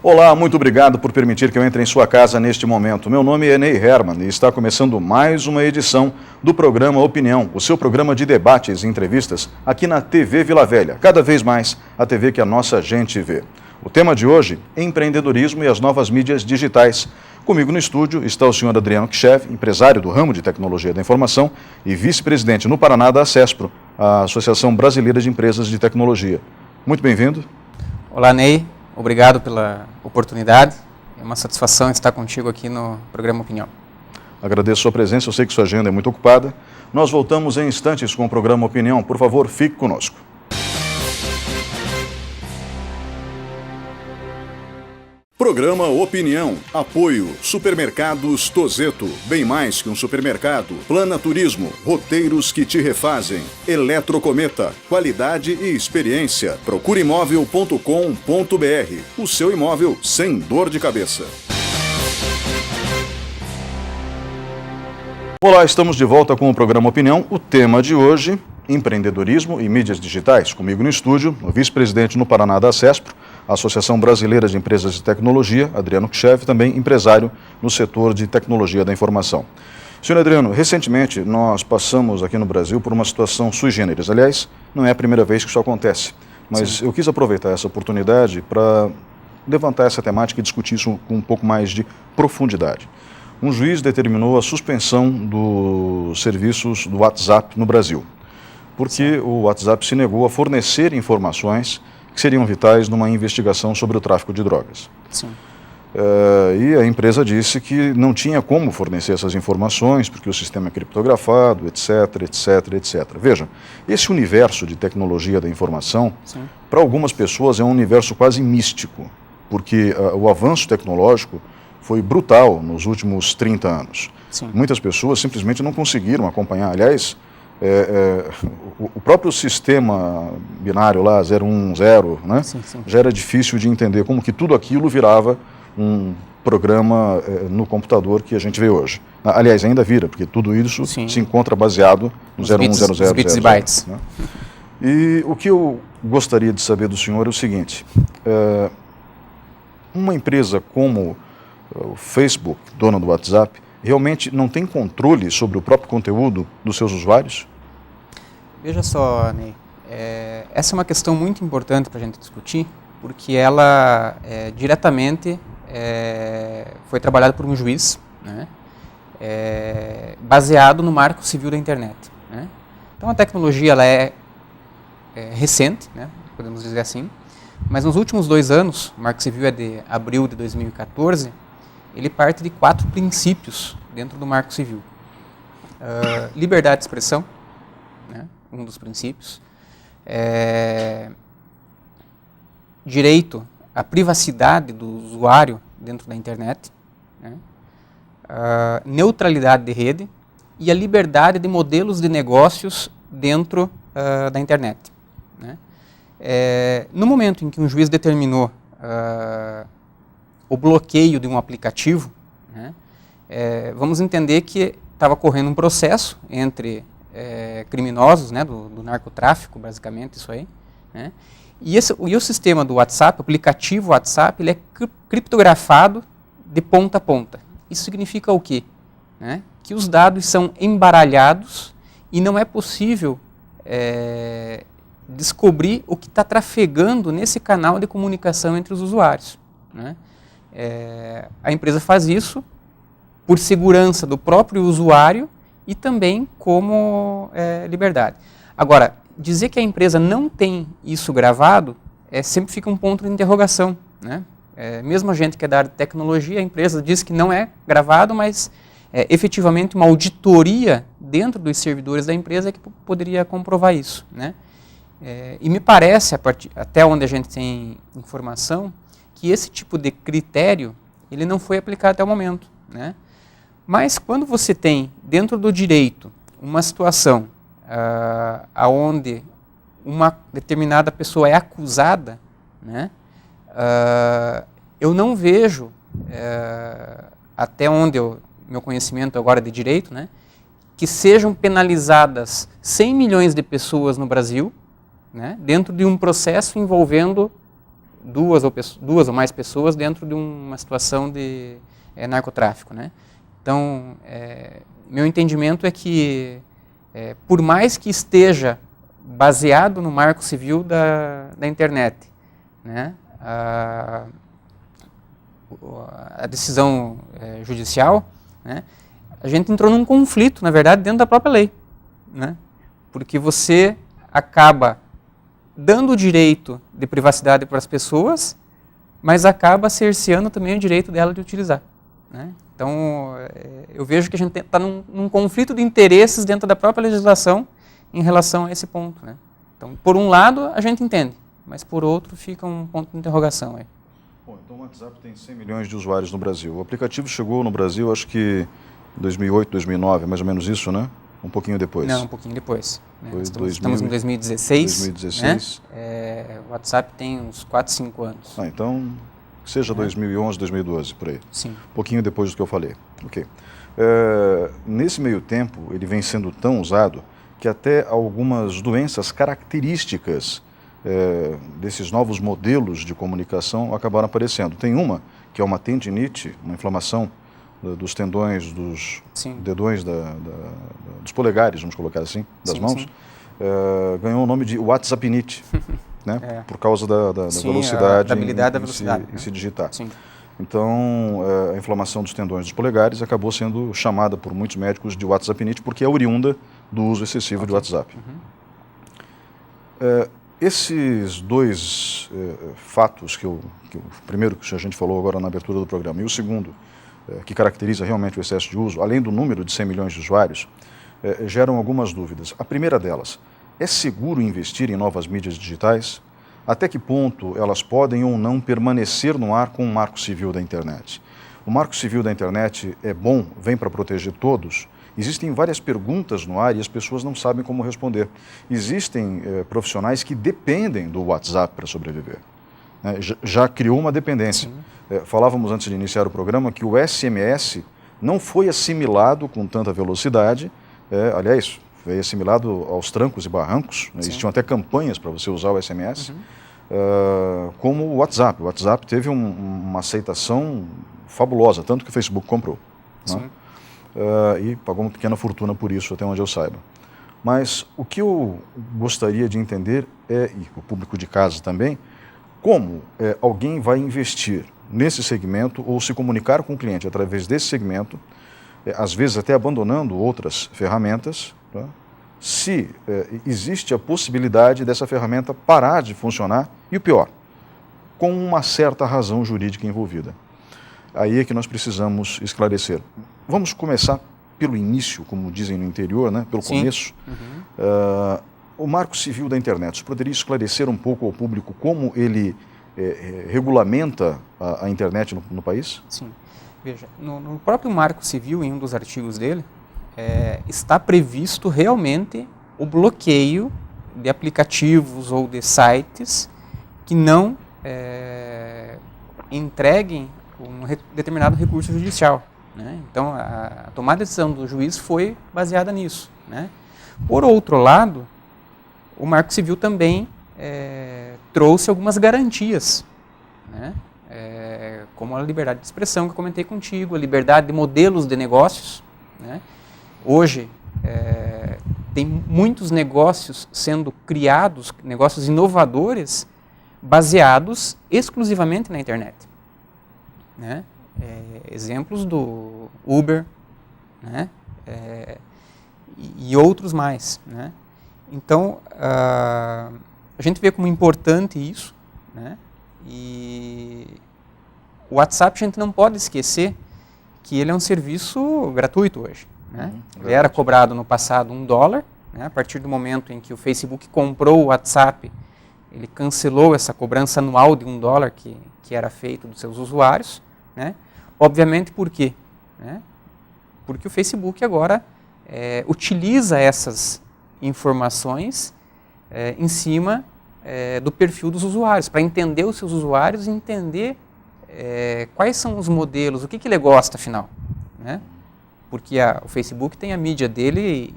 Olá, muito obrigado por permitir que eu entre em sua casa neste momento. Meu nome é Ney Herman e está começando mais uma edição do programa Opinião, o seu programa de debates e entrevistas aqui na TV Vila Velha, cada vez mais a TV que a nossa gente vê. O tema de hoje, empreendedorismo e as novas mídias digitais. Comigo no estúdio está o senhor Adriano Kchev, empresário do ramo de tecnologia da informação e vice-presidente no Paraná da ACESPRO, a Associação Brasileira de Empresas de Tecnologia. Muito bem-vindo. Olá, Ney. Obrigado pela oportunidade. É uma satisfação estar contigo aqui no programa Opinião. Agradeço a sua presença, eu sei que sua agenda é muito ocupada. Nós voltamos em instantes com o programa Opinião. Por favor, fique conosco. Programa Opinião. Apoio Supermercados Tozeto. Bem mais que um supermercado. Plana Turismo. Roteiros que te refazem. Eletrocometa. Qualidade e experiência. Procureimóvel.com.br. O seu imóvel sem dor de cabeça. Olá, estamos de volta com o programa Opinião. O tema de hoje, empreendedorismo e mídias digitais. Comigo no estúdio, o vice-presidente no Paraná da ACESPRO, Associação Brasileira de Empresas de Tecnologia, Adriano Kchev, também empresário no setor de tecnologia da informação. Senhor Adriano, recentemente nós passamos aqui no Brasil por uma situação sui generis. Aliás, não é a primeira vez que isso acontece, mas Sim. Eu quis aproveitar essa oportunidade para levantar essa temática e discutir isso com um pouco mais de profundidade. Um juiz determinou a suspensão dos serviços do WhatsApp no Brasil, porque o WhatsApp se negou a fornecer informações que seriam vitais numa investigação sobre o tráfico de drogas. Sim. E a empresa disse que não tinha como fornecer essas informações, porque o sistema é criptografado, etc, etc, etc. Veja, esse universo de tecnologia da informação, para algumas pessoas é um universo quase místico, porque o avanço tecnológico foi brutal nos últimos 30 anos. Sim. Muitas pessoas simplesmente não conseguiram acompanhar. Aliás, o próprio sistema binário lá, 010, né, sim. já era difícil de entender como que tudo aquilo virava um programa no computador que a gente vê hoje. Aliás, ainda vira, porque tudo isso se encontra baseado no 0100. Bits e bytes. Né? E o que eu gostaria de saber do senhor é o seguinte, uma empresa como o Facebook, dona do WhatsApp, realmente não tem controle sobre o próprio conteúdo dos seus usuários? Veja só, Ney, essa é uma questão muito importante para a gente discutir, porque ela diretamente foi trabalhada por um juiz, né, baseado no Marco Civil da Internet. Né? Então a tecnologia ela é recente, né, podemos dizer assim, mas nos últimos 2 anos, o Marco Civil é de abril de 2014, ele parte de 4 princípios dentro do Marco Civil. Liberdade de expressão, né, um dos princípios. Direito à privacidade do usuário dentro da internet. Né, neutralidade de rede e a liberdade de modelos de negócios dentro da internet. Né. No momento em que um juiz determinou o bloqueio de um aplicativo, né, vamos entender que estava correndo um processo entre criminosos, né, do narcotráfico, basicamente isso aí, né, e o sistema do WhatsApp, o aplicativo WhatsApp, ele é criptografado de ponta a ponta. Isso significa o quê? Né, que os dados são embaralhados e não é possível descobrir o que está trafegando nesse canal de comunicação entre os usuários. Né. A empresa faz isso por segurança do próprio usuário e também como liberdade. Agora, dizer que a empresa não tem isso gravado sempre fica um ponto de interrogação. Né? Mesmo a gente que é da área de tecnologia, a empresa diz que não é gravado, mas efetivamente uma auditoria dentro dos servidores da empresa é que poderia comprovar isso. Né? E me parece, até onde a gente tem informação, que esse tipo de critério ele não foi aplicado até o momento. Né? Mas quando você tem dentro do direito uma situação onde uma determinada pessoa é acusada, né, eu não vejo, até onde meu conhecimento agora de direito, né, que sejam penalizadas 100 milhões de pessoas no Brasil, né, dentro de um processo envolvendo duas ou mais pessoas dentro de uma situação de narcotráfico, né? Então, meu entendimento é que, por mais que esteja baseado no Marco Civil da internet, né, a decisão judicial, né, a gente entrou num conflito, na verdade, dentro da própria lei, né, porque você acaba dando o direito de privacidade para as pessoas, mas acaba cerceando também o direito dela de utilizar, né? Então, eu vejo que a gente está num conflito de interesses dentro da própria legislação em relação a esse ponto, né? Então, por um lado, a gente entende, mas por outro fica um ponto de interrogação aí. Bom, então o WhatsApp tem 100 milhões de usuários no Brasil. O aplicativo chegou no Brasil, acho que em 2008, 2009, mais ou menos isso, né? Um pouquinho depois. Não, um pouquinho depois. Né? Foi Estamos em 2016. 2016. Né? O WhatsApp tem uns 4, 5 anos. Então, seja 2011, 2012, por aí. Sim. Um pouquinho depois do que eu falei. Ok. Nesse meio tempo, ele vem sendo tão usado que até algumas doenças características desses novos modelos de comunicação acabaram aparecendo. Tem uma, que é uma tendinite, uma inflamação dos tendões, dos dedões, dos polegares, vamos colocar assim, das mãos, ganhou o nome de WhatsAppinite, né? Por causa da velocidade, da habilidade da velocidade, em se digitar. Sim. Então, a inflamação dos tendões dos polegares acabou sendo chamada por muitos médicos de WhatsAppinite porque é oriunda do uso excessivo de WhatsApp. Esses dois fatos, o primeiro que a gente falou agora na abertura do programa, e o segundo, que caracteriza realmente o excesso de uso, além do número de 100 milhões de usuários, geram algumas dúvidas. A primeira delas, é seguro investir em novas mídias digitais? Até que ponto elas podem ou não permanecer no ar com o Marco Civil da Internet? O Marco Civil da Internet é bom, vem para proteger todos? Existem várias perguntas no ar e as pessoas não sabem como responder. Existem profissionais que dependem do WhatsApp para sobreviver. Já criou uma dependência. Falávamos antes de iniciar o programa que o SMS não foi assimilado com tanta velocidade, aliás, foi assimilado aos trancos e barrancos, né? Existiam até campanhas para você usar o SMS, como o WhatsApp. O WhatsApp teve uma aceitação fabulosa, tanto que o Facebook comprou. Né? E pagou uma pequena fortuna por isso, até onde eu saiba. Mas o que eu gostaria de entender e o público de casa também, como alguém vai investir nesse segmento ou se comunicar com o cliente através desse segmento, às vezes até abandonando outras ferramentas, tá? Se existe a possibilidade dessa ferramenta parar de funcionar e o pior, com uma certa razão jurídica envolvida. Aí é que nós precisamos esclarecer. Vamos começar pelo início, como dizem no interior, né? Pelo começo. O Marco Civil da Internet, você poderia esclarecer um pouco ao público como ele regulamenta a internet no país? Sim. Veja, no próprio Marco Civil, em um dos artigos dele, está previsto realmente o bloqueio de aplicativos ou de sites que não entreguem um determinado recurso judicial. Né? Então, a tomada de decisão do juiz foi baseada nisso. Né? Por outro lado, o Marco Civil também trouxe algumas garantias, né? Como a liberdade de expressão que eu comentei contigo, a liberdade de modelos de negócios. Né? Hoje, tem muitos negócios sendo criados, negócios inovadores, baseados exclusivamente na internet. Né? Exemplos do Uber, né? E outros mais. Né? Então, a gente vê como importante isso, né? E o WhatsApp a gente não pode esquecer que ele é um serviço gratuito hoje. Né? Ele era cobrado no passado $1, né? A partir do momento em que o Facebook comprou o WhatsApp, ele cancelou essa cobrança anual de $1 que era feito dos seus usuários. Né? Obviamente por quê? Né? Porque o Facebook agora utiliza essas informações em cima do perfil dos usuários, para entender os seus usuários e entender quais são os modelos, o que ele gosta afinal. Né? Porque o Facebook tem a mídia dele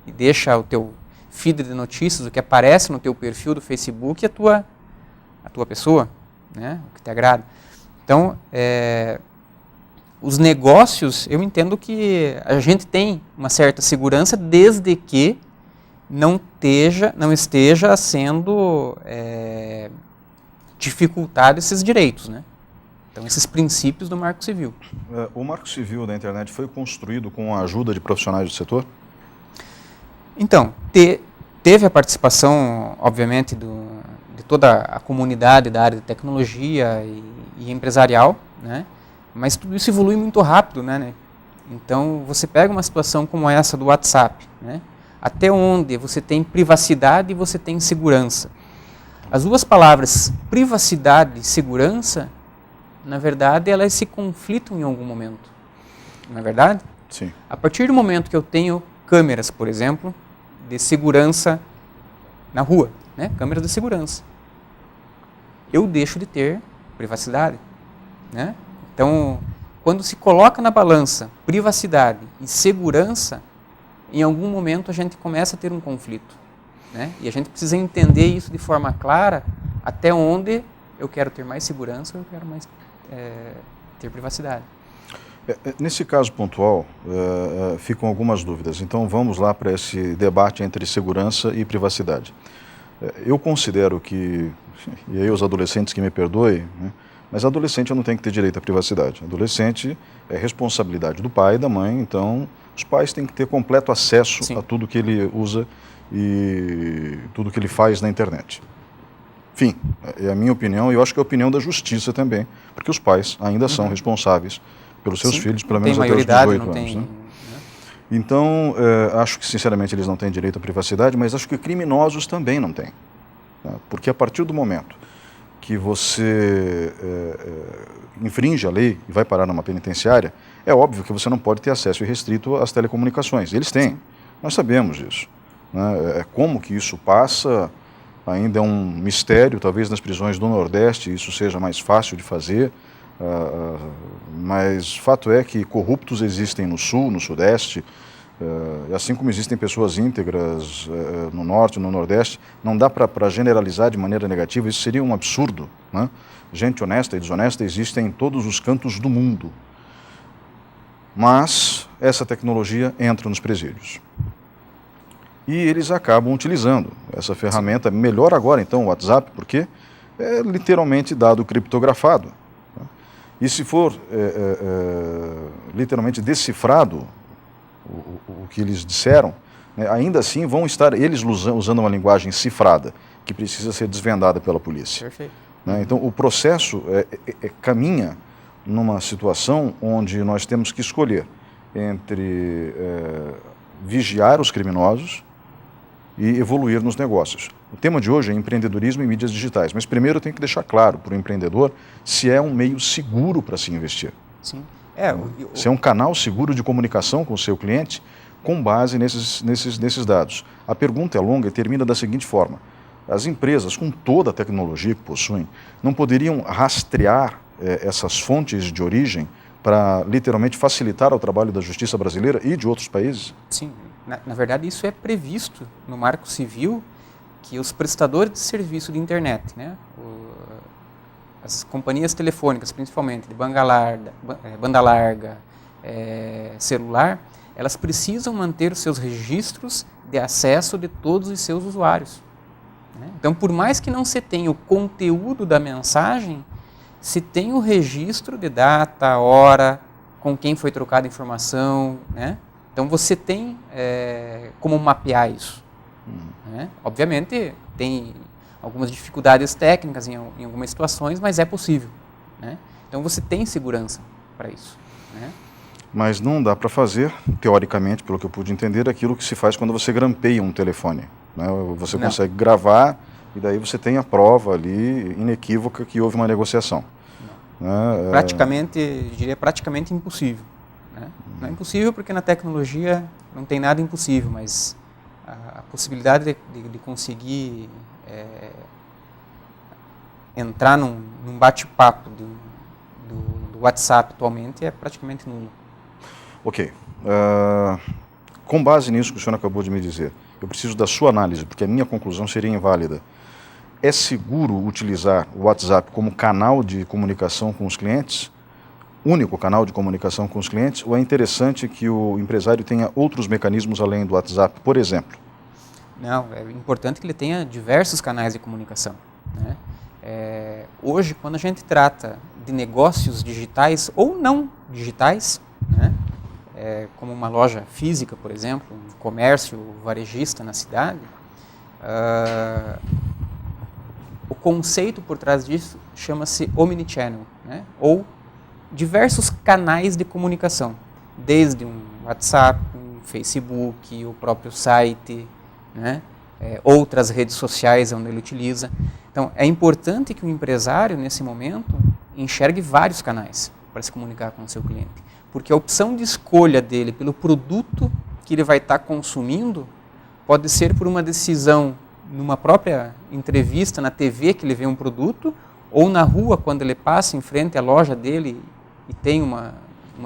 e deixa o teu feed de notícias, o que aparece no teu perfil do Facebook, a tua pessoa, né? O que te agrada. Então, os negócios, eu entendo que a gente tem uma certa segurança desde que não esteja sendo dificultado esses direitos, né? Então, esses princípios do Marco Civil. O Marco Civil da internet foi construído com a ajuda de profissionais do setor? Então, teve a participação, obviamente, de toda a comunidade da área de tecnologia e empresarial, né? Mas tudo isso evolui muito rápido, né? Então, você pega uma situação como essa do WhatsApp, né? Até onde você tem privacidade e você tem segurança. As duas palavras, privacidade e segurança, na verdade, elas se conflitam em algum momento. Não é verdade? Sim. A partir do momento que eu tenho câmeras, por exemplo, de segurança na rua, né? Câmeras de segurança, eu deixo de ter privacidade, né? Então, quando se coloca na balança privacidade e segurança, em algum momento a gente começa a ter um conflito, né? E a gente precisa entender isso de forma clara, até onde eu quero ter mais segurança ou eu quero mais ter privacidade. Nesse caso pontual, ficam algumas dúvidas. Então vamos lá para esse debate entre segurança e privacidade. Eu considero que, e aí os adolescentes que me perdoem, né, mas adolescente não tem que ter direito à privacidade. Adolescente é responsabilidade do pai e da mãe, então os pais têm que ter completo acesso Sim. a tudo que ele usa e tudo que ele faz na internet. Enfim, é a minha opinião e eu acho que é a opinião da justiça também, porque os pais ainda são responsáveis pelos seus Sim, filhos, pelo não menos tem até os maioridade, 18 não anos. tem, Né? Então, acho que sinceramente eles não têm direito à privacidade, mas acho que criminosos também não têm. Tá? Porque a partir do momento que você infringe a lei e vai parar numa penitenciária, é óbvio que você não pode ter acesso irrestrito às telecomunicações. Eles têm, Sim. Nós sabemos disso. Né? Como que isso passa ainda é um mistério, talvez nas prisões do Nordeste isso seja mais fácil de fazer, mas fato é que corruptos existem no Sul, no Sudeste, assim como existem pessoas íntegras no Norte, no Nordeste, não dá para generalizar de maneira negativa, isso seria um absurdo. Né? Gente honesta e desonesta existe em todos os cantos do mundo, mas essa tecnologia entra nos presídios. E eles acabam utilizando essa ferramenta, melhor agora então o WhatsApp, porque é literalmente dado criptografado. Né? E se for literalmente decifrado o que eles disseram, né, ainda assim vão estar eles usando uma linguagem cifrada, que precisa ser desvendada pela polícia. Perfeito. Né? Então o processo caminha numa situação onde nós temos que escolher entre vigiar os criminosos e evoluir nos negócios. O tema de hoje é empreendedorismo e mídias digitais, mas primeiro eu tenho que deixar claro para o empreendedor se é um meio seguro para se investir. Sim. Se é um canal seguro de comunicação com o seu cliente com base nesses dados. A pergunta é longa e termina da seguinte forma: as empresas, com toda a tecnologia que possuem, não poderiam rastrear essas fontes de origem para literalmente facilitar o trabalho da justiça brasileira e de outros países? Sim. Na verdade, isso é previsto no Marco Civil, que os prestadores de serviço de internet, né, as companhias telefônicas, principalmente de banda larga, celular, elas precisam manter os seus registros de acesso de todos os seus usuários. Né? Então, por mais que não se tenha o conteúdo da mensagem, se tem o registro de data, hora, com quem foi trocada a informação, né? Então você tem como mapear isso. Né? Obviamente tem algumas dificuldades técnicas em algumas situações, mas é possível. Né? Então você tem segurança para isso. Né? Mas não dá para fazer, teoricamente, pelo que eu pude entender, aquilo que se faz quando você grampeia um telefone. Né? Você consegue gravar e daí você tem a prova ali inequívoca que houve uma negociação. Né? Praticamente, diria praticamente impossível. Né? Não é impossível porque na tecnologia não tem nada impossível, mas a possibilidade de conseguir entrar num bate-papo do WhatsApp atualmente é praticamente nulo. Ok. Com base nisso que o senhor acabou de me dizer, eu preciso da sua análise, porque a minha conclusão seria inválida. é seguro utilizar o WhatsApp como canal de comunicação com os clientes? Único canal de comunicação com os clientes? Ou é interessante que o empresário tenha outros mecanismos além do WhatsApp, por exemplo? Não, é importante que ele tenha diversos canais de comunicação, né? Hoje, quando a gente trata de negócios digitais ou não digitais, né, como uma loja física, por exemplo, um comércio varejista na cidade, o conceito por trás disso chama-se omnichannel, né, ou diversos canais de comunicação, desde um WhatsApp, um Facebook, o próprio site, né, outras redes sociais onde ele utiliza. Então, é importante que o empresário, nesse momento, enxergue vários canais para se comunicar com o seu cliente, porque a opção de escolha dele pelo produto que ele vai estar consumindo pode ser por uma decisão numa própria entrevista na TV que ele vê um produto, ou na rua quando ele passa em frente à loja dele e tem uma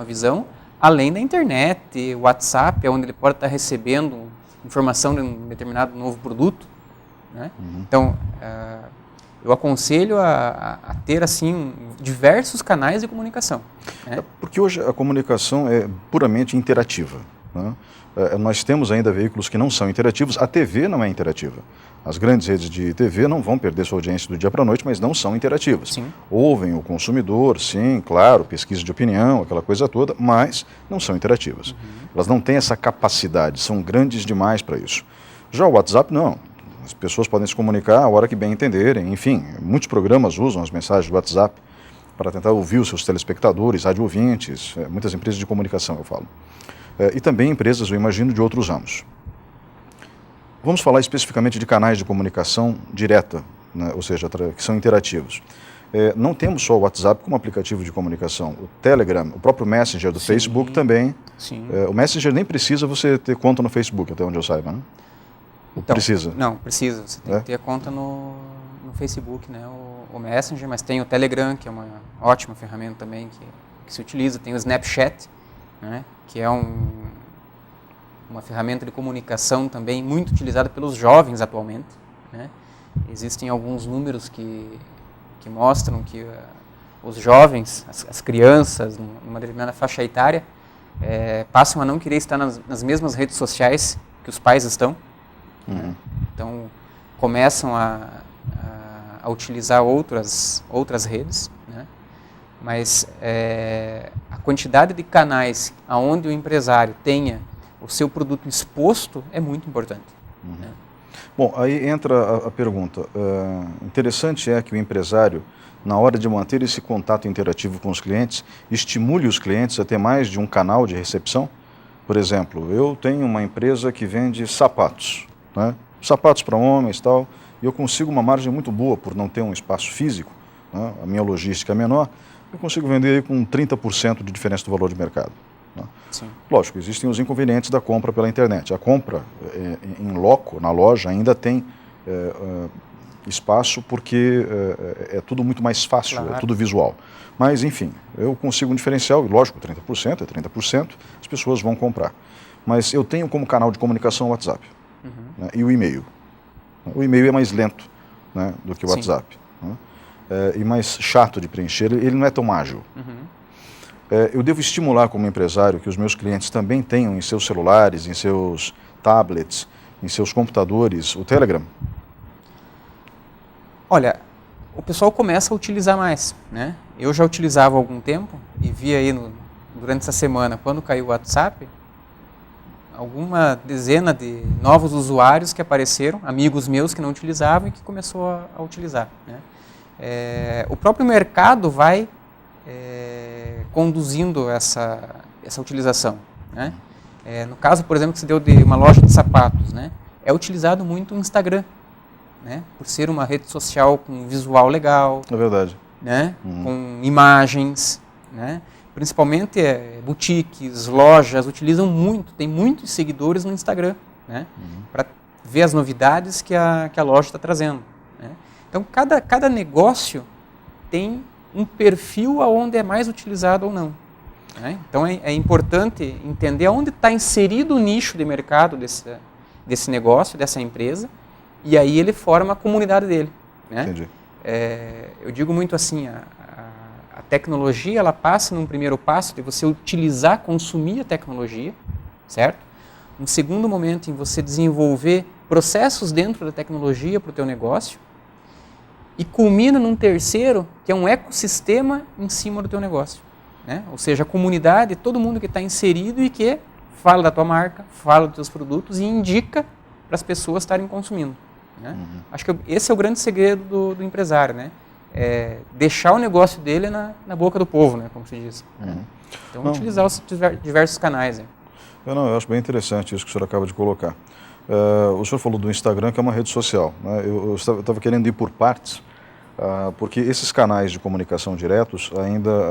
visão, além da internet, WhatsApp, onde ele pode estar recebendo informação de um determinado novo produto, né? Então, eu aconselho a ter assim diversos canais de comunicação, né? Porque hoje a comunicação é puramente interativa, né? Nós temos ainda veículos que não são interativos, a TV não é interativa. As grandes redes de TV não vão perder sua audiência do dia para a noite, mas não são interativas. Sim. Ouvem o consumidor, sim, claro, pesquisa de opinião, aquela coisa toda, mas não são interativas. Elas não têm essa capacidade, são grandes demais para isso. Já o WhatsApp, não. As pessoas podem se comunicar a hora que bem entenderem, enfim, muitos programas usam as mensagens do WhatsApp para tentar ouvir os seus telespectadores, rádio ouvintes, muitas empresas de comunicação, eu falo. E também empresas, eu imagino, de outros ramos. Vamos falar especificamente de canais de comunicação direta, né, ou seja, que são interativos. Não temos só o WhatsApp como aplicativo de comunicação. O Telegram, o próprio Messenger do Facebook também. Sim. O Messenger nem precisa você ter conta no Facebook, até onde eu saiba, né? Então, precisa? Não, precisa. Você tem que ter conta no Facebook, né? O Messenger, mas tem o Telegram, que é uma ótima ferramenta também que se utiliza. Tem o Snapchat, né? Que é uma ferramenta de comunicação também muito utilizada pelos jovens atualmente, né? Existem alguns números que mostram que os jovens, as crianças, numa determinada faixa etária, passam a não querer estar nas mesmas redes sociais que os pais estão. Né? Então, começam a utilizar outras redes, né? Mas a quantidade de canais onde o empresário tenha o seu produto exposto é muito importante. Né? Bom, aí entra a pergunta. Interessante é que o empresário, na hora de manter esse contato interativo com os clientes, estimule os clientes a ter mais de um canal de recepção. Por exemplo, eu tenho uma empresa que vende sapatos, né? Sapatos para homens e tal, e eu consigo uma margem muito boa por não ter um espaço físico, né? A minha logística é menor, eu consigo vender aí com 30% de diferença do valor de mercado. Né? Sim. Lógico, existem os inconvenientes da compra pela internet. A compra em loco, na loja, ainda tem espaço porque é tudo muito mais fácil, Claro. É tudo visual. Mas, enfim, eu consigo um diferencial, e lógico, 30% é 30%, as pessoas vão comprar. Mas eu tenho como canal de comunicação o WhatsApp, né, e o e-mail. O e-mail é mais lento, né, do que o Sim. WhatsApp, né, e mais chato de preencher, ele não é tão ágil. Eu devo estimular como empresário que os meus clientes também tenham em seus celulares, em seus tablets, em seus computadores, o Telegram? Olha, o pessoal começa a utilizar mais, né? Eu já utilizava há algum tempo e vi aí durante essa semana, quando caiu o WhatsApp, alguma dezena de novos usuários que apareceram, amigos meus que não utilizavam e que começou a utilizar, né? O próprio mercado vai conduzindo essa utilização, né? No caso, por exemplo, que se deu de uma loja de sapatos, né? É utilizado muito o Instagram, né? Por ser uma rede social com visual legal, É verdade. né? Com imagens, né? Principalmente boutiques, lojas utilizam muito, tem muitos seguidores no Instagram, né? Para ver as novidades que a loja está trazendo, né? Então, cada negócio tem um perfil aonde é mais utilizado ou não, né? Então, é importante entender onde está inserido o nicho de mercado desse negócio, dessa empresa, e aí ele forma a comunidade dele, né? Entendi. Eu digo muito assim, a tecnologia ela passa num primeiro passo de você utilizar, consumir a tecnologia, certo? Um segundo momento em você desenvolver processos dentro da tecnologia para o teu negócio e culmina num terceiro, que é um ecossistema em cima do teu negócio, né? Ou seja, a comunidade, todo mundo que está inserido e que fala da tua marca, fala dos teus produtos e indica para as pessoas estarem consumindo, né? Acho que esse é o grande segredo do empresário, né? Deixar o negócio dele na boca do povo, né? Como se diz. Então, utilizar os diversos canais. Né? Eu acho bem interessante isso que o senhor acaba de colocar. O senhor falou do Instagram, que é uma rede social, né? Eu estava querendo ir por partes, porque esses canais de comunicação diretos,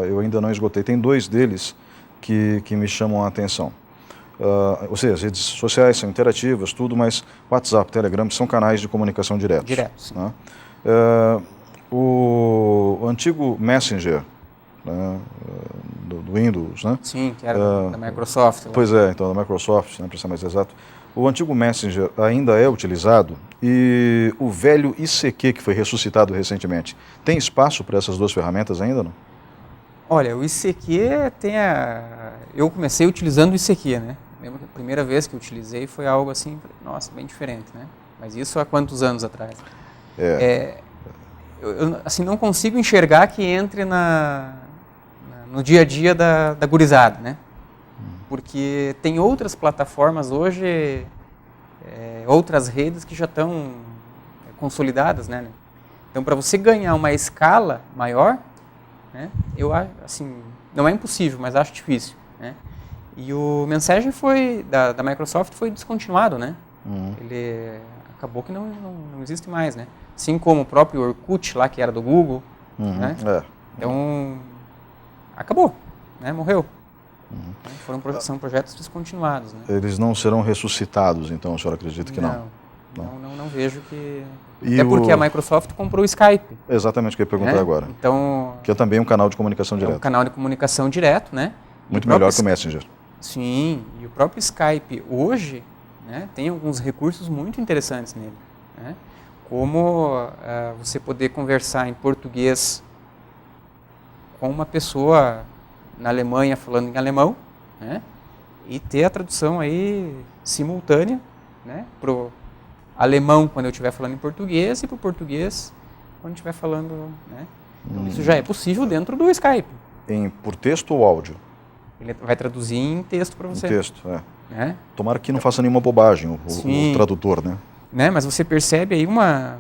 eu ainda não esgotei. Tem 2 deles que me chamam a atenção. Ou seja, as redes sociais são interativas, tudo, mas WhatsApp, Telegram são canais de comunicação diretos. Diretos. Né? O antigo Messenger, né, do Windows, né? Sim, que era da Microsoft. Lá. Pois é, então da Microsoft, né, para ser mais exato. O antigo Messenger ainda é utilizado e o velho ICQ, que foi ressuscitado recentemente, tem espaço para essas 2 ferramentas ainda, não? Olha, o ICQ eu comecei utilizando o ICQ, né? Lembro que a primeira vez que eu utilizei foi algo assim, nossa, bem diferente, né? Mas isso há quantos anos atrás? Eu assim, não consigo enxergar que entre no dia a dia da gurizada, né? Porque tem outras plataformas hoje, outras redes que já estão consolidadas, né? Então, para você ganhar uma escala maior, né, eu acho, assim, não é impossível, mas acho difícil, né? E o Messenger da Microsoft foi descontinuado, né? Ele acabou que não existe mais, né? Assim como o próprio Orkut lá, que era do Google, né? Então, acabou, né? Morreu. São projetos descontinuados, né? Eles não serão ressuscitados, então, o senhor acredita que não? Não vejo que... Até porque a Microsoft comprou o Skype. Exatamente o que eu ia perguntar agora. Então, que é também um canal de comunicação direto. É um canal de comunicação direto, né? Muito melhor que o Messenger. Sim, e o próprio Skype hoje, né, tem alguns recursos muito interessantes nele, né? Como você poder conversar em português com uma pessoa na Alemanha falando em alemão, né? E ter a tradução aí simultânea, né? Pro alemão quando eu estiver falando em português e pro português quando estiver falando, né? Então, isso já é possível dentro do Skype. Por texto ou áudio? Ele vai traduzir em texto para você. Em texto, né? Tomara que não faça nenhuma bobagem o tradutor, né? Mas você percebe aí uma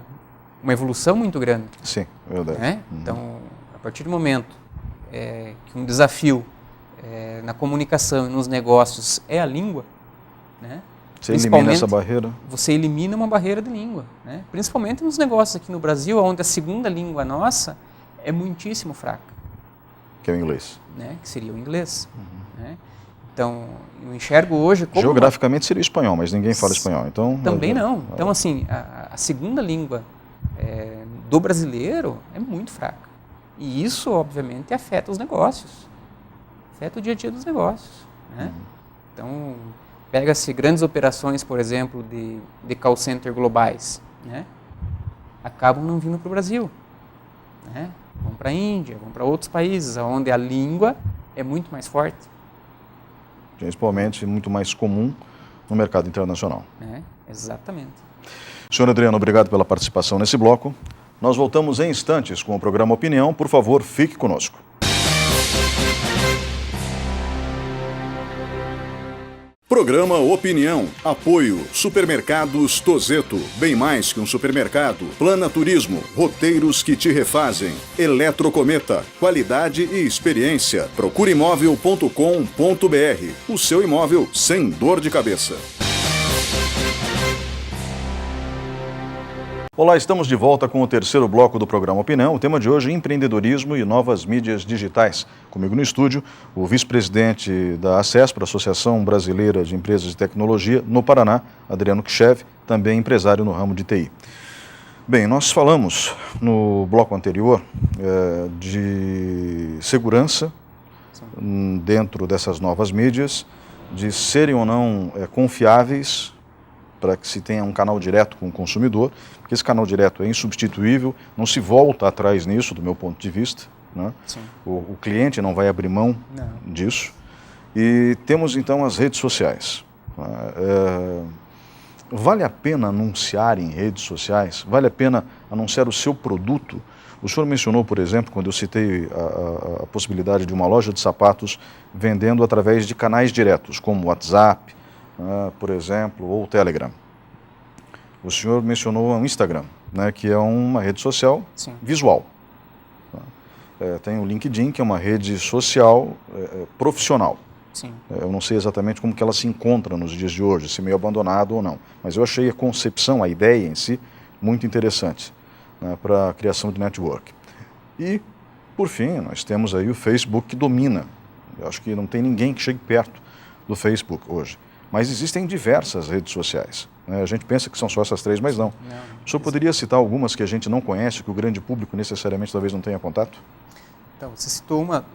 evolução muito grande. Sim, é verdade. Né? Então, a partir do momento que um desafio na comunicação e nos negócios é a língua, né? Você elimina essa barreira? Você elimina uma barreira de língua, né? Principalmente nos negócios aqui no Brasil, onde a segunda língua nossa é muitíssimo fraca. Que é o inglês. Né? Que seria o inglês. Né? Então, eu enxergo hoje como... Geograficamente seria o espanhol, mas ninguém fala espanhol, então... Também não. Então, assim, a segunda língua do brasileiro é muito fraca. E isso, obviamente, afeta os negócios. Afeta o dia a dia dos negócios. Né? Então, pega-se grandes operações, por exemplo, de call center globais, né? Acabam não vindo para o Brasil. Né? Vão para a Índia, vão para outros países, onde a língua é muito mais forte. Principalmente, muito mais comum no mercado internacional. Exatamente. Senhor Adriano, obrigado pela participação nesse bloco. Nós voltamos em instantes com o programa Opinião. Por favor, fique conosco. Programa Opinião. Apoio Supermercados Tozeto. Bem mais que um supermercado. Plana Turismo. Roteiros que te refazem. Eletrocometa. Qualidade e experiência. Procureimóvel.com.br. O seu imóvel sem dor de cabeça. Olá, estamos de volta com o terceiro bloco do programa Opinião. O tema de hoje é empreendedorismo e novas mídias digitais. Comigo no estúdio, o vice-presidente da ACESPRO, Associação Brasileira de Empresas de Tecnologia, no Paraná, Adriano Kchev, também empresário no ramo de TI. Bem, nós falamos no bloco anterior de segurança dentro dessas novas mídias, de serem ou não confiáveis para que se tenha um canal direto com o consumidor, porque esse canal direto é insubstituível, não se volta atrás nisso, do meu ponto de vista, né? O cliente não vai abrir mão disso. E temos então as redes sociais. Vale a pena anunciar em redes sociais? Vale a pena anunciar o seu produto? O senhor mencionou, por exemplo, quando eu citei a possibilidade de uma loja de sapatos vendendo através de canais diretos, como WhatsApp, por exemplo, ou Telegram. O senhor mencionou o Instagram, né, que é uma rede social visual. Tem o LinkedIn, que é uma rede social profissional. Sim. Eu não sei exatamente como que ela se encontra nos dias de hoje, se meio abandonado ou não. Mas eu achei a concepção, a ideia em si, muito interessante, né, para a criação de network. E, por fim, nós temos aí o Facebook que domina. Eu acho que não tem ninguém que chegue perto do Facebook hoje. Mas existem diversas redes sociais, né? A gente pensa que são só essas 3, mas não. O senhor poderia citar algumas que a gente não conhece, que o grande público necessariamente talvez não tenha contato? Então, você citou uma,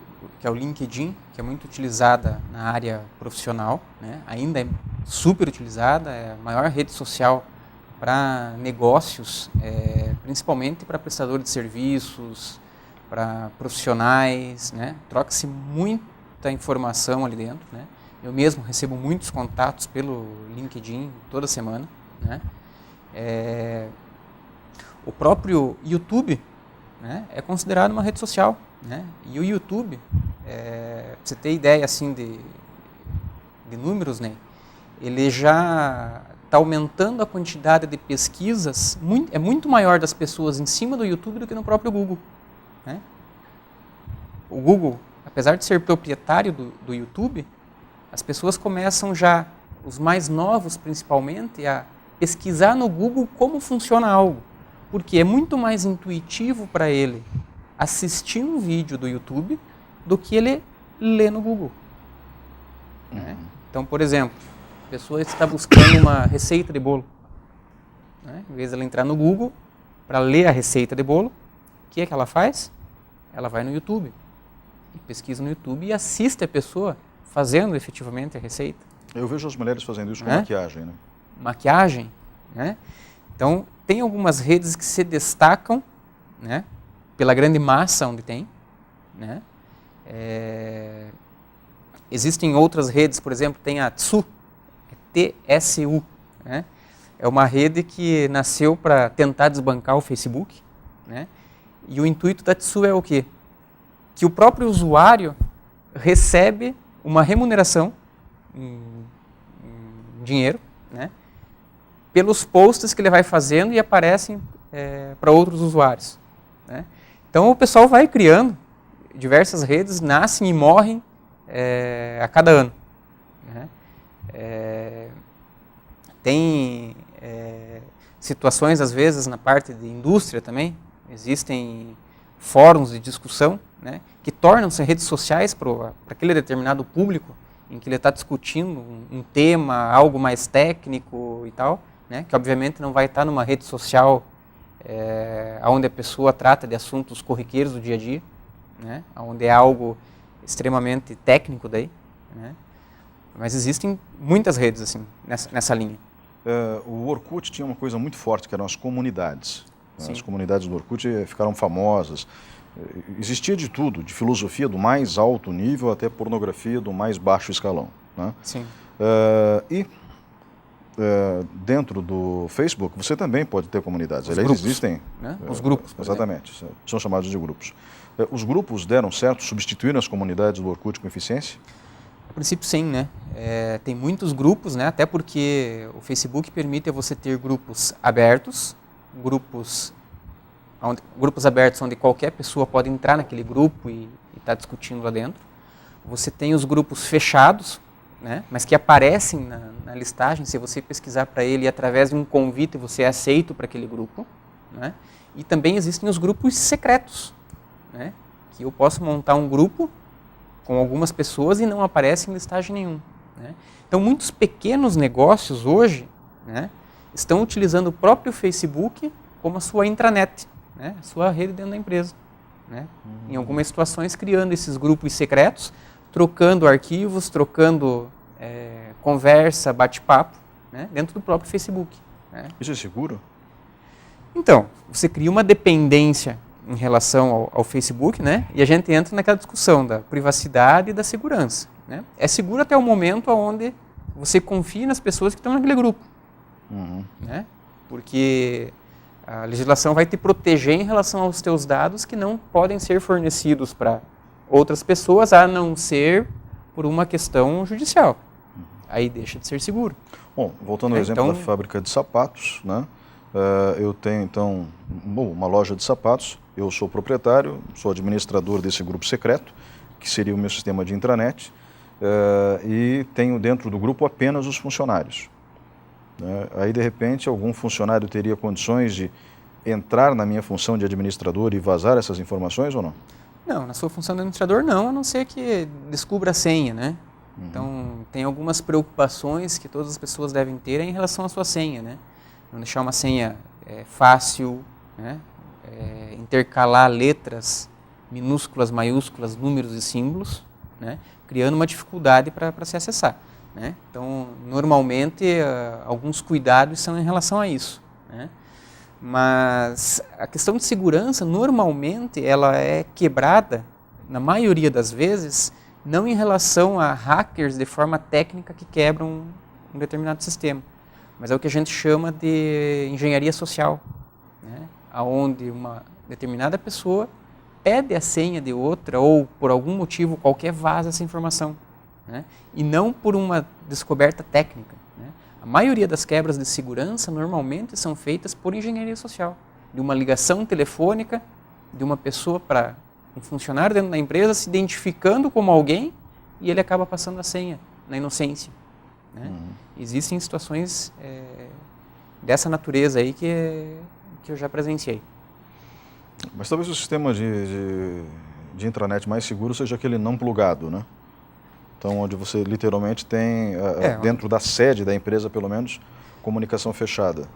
que é o LinkedIn, que é muito utilizada na área profissional, né? Ainda é super utilizada, é a maior rede social para negócios, principalmente para prestadores de serviços, para profissionais, né? Troca-se muita informação ali dentro, né? Eu mesmo recebo muitos contatos pelo LinkedIn toda semana, né? O próprio YouTube, né, é considerado uma rede social, né? E o YouTube, pra você ter ideia assim de números, né? Ele já está aumentando a quantidade de pesquisas, é muito maior das pessoas em cima do YouTube do que no próprio Google, né? O Google, apesar de ser proprietário do YouTube, as pessoas começam já, os mais novos principalmente, a pesquisar no Google como funciona algo. Porque é muito mais intuitivo para ele assistir um vídeo do YouTube do que ele ler no Google. Né? Então, por exemplo, a pessoa está buscando uma receita de bolo. Né? Em vez de ela entrar no Google para ler a receita de bolo, o que é que ela faz? Ela vai no YouTube. E pesquisa no YouTube e assiste a pessoa fazendo efetivamente a receita. Eu vejo as mulheres fazendo isso com maquiagem, né? Maquiagem, né? Então, tem algumas redes que se destacam, né, pela grande massa onde tem, né? Existem outras redes, por exemplo, tem a TSU, TSU, né? É uma rede que nasceu para tentar desbancar o Facebook, né? E o intuito da TSU é o quê? Que o próprio usuário recebe uma remuneração em dinheiro, né, pelos posts que ele vai fazendo e aparecem para outros usuários, né? Então o pessoal vai criando, diversas redes nascem e morrem a cada ano, né? Tem situações, às vezes, na parte de indústria também, existem fóruns de discussão, né, que tornam-se redes sociais para aquele determinado público em que ele está discutindo um tema, algo mais técnico e tal, né, que obviamente não vai estar numa rede social onde a pessoa trata de assuntos corriqueiros do dia a dia, né, onde é algo extremamente técnico daí, né, mas existem muitas redes assim nessa linha. O Orkut tinha uma coisa muito forte, que eram as comunidades. As comunidades do Orkut ficaram famosas. Existia de tudo, de filosofia do mais alto nível até pornografia do mais baixo escalão, né? Sim. Dentro do Facebook você também pode ter comunidades. Os Aliás, grupos, existem, né? Os grupos, por exatamente, são chamados de grupos. Os grupos deram certo, substituíram as comunidades do Orkut com eficiência? A princípio, sim, né? Tem muitos grupos, né? Até porque o Facebook permite você ter grupos abertos, grupos abertos onde qualquer pessoa pode entrar naquele grupo e estar discutindo lá dentro. Você tem os grupos fechados, né, mas que aparecem na listagem, se você pesquisar para ele, através de um convite você é aceito para aquele grupo, né? E também existem os grupos secretos, né, que eu posso montar um grupo com algumas pessoas e não aparece em listagem nenhuma, né? Então, muitos pequenos negócios hoje, né, estão utilizando o próprio Facebook como a sua intranet, né, a sua rede dentro da empresa, né? Em algumas situações criando esses grupos secretos, trocando arquivos, trocando conversa, bate-papo, né, dentro do próprio Facebook. Né? Isso é seguro? Então, você cria uma dependência em relação ao Facebook, né? E a gente entra naquela discussão da privacidade e da segurança. Né? É seguro até o momento onde você confia nas pessoas que estão naquele grupo. Né? Porque a legislação vai te proteger em relação aos teus dados que não podem ser fornecidos para outras pessoas, a não ser por uma questão judicial. Aí deixa de ser seguro. Bom, voltando ao exemplo da fábrica de sapatos, né? Eu tenho, então, uma loja de sapatos, eu sou proprietário, sou administrador desse grupo secreto, que seria o meu sistema de intranet, e tenho dentro do grupo apenas os funcionários. Aí, de repente, algum funcionário teria condições de entrar na minha função de administrador e vazar essas informações ou não? Não, na sua função de administrador não, a não ser que descubra a senha, né? Então, tem algumas preocupações que todas as pessoas devem ter em relação à sua senha, né? Não deixar uma senha fácil, né? Intercalar letras minúsculas, maiúsculas, números e símbolos, né? Criando uma dificuldade para se acessar. Né? Então, normalmente, alguns cuidados são em relação a isso. Né? Mas a questão de segurança, normalmente, ela é quebrada, na maioria das vezes, não em relação a hackers de forma técnica que quebram um determinado sistema, mas é o que a gente chama de engenharia social, né? Onde uma determinada pessoa pede a senha de outra ou, por algum motivo qualquer, vaza essa informação. Né? E não por uma descoberta técnica. Né? A maioria das quebras de segurança normalmente são feitas por engenharia social, de uma ligação telefônica de uma pessoa para um funcionário dentro da empresa se identificando como alguém e ele acaba passando a senha na inocência. Né? Existem situações dessa natureza aí que eu já presenciei. Mas talvez o sistema de intranet mais seguro seja aquele não plugado, né? Então, onde você literalmente tem, dentro da sede da empresa, pelo menos, comunicação fechada.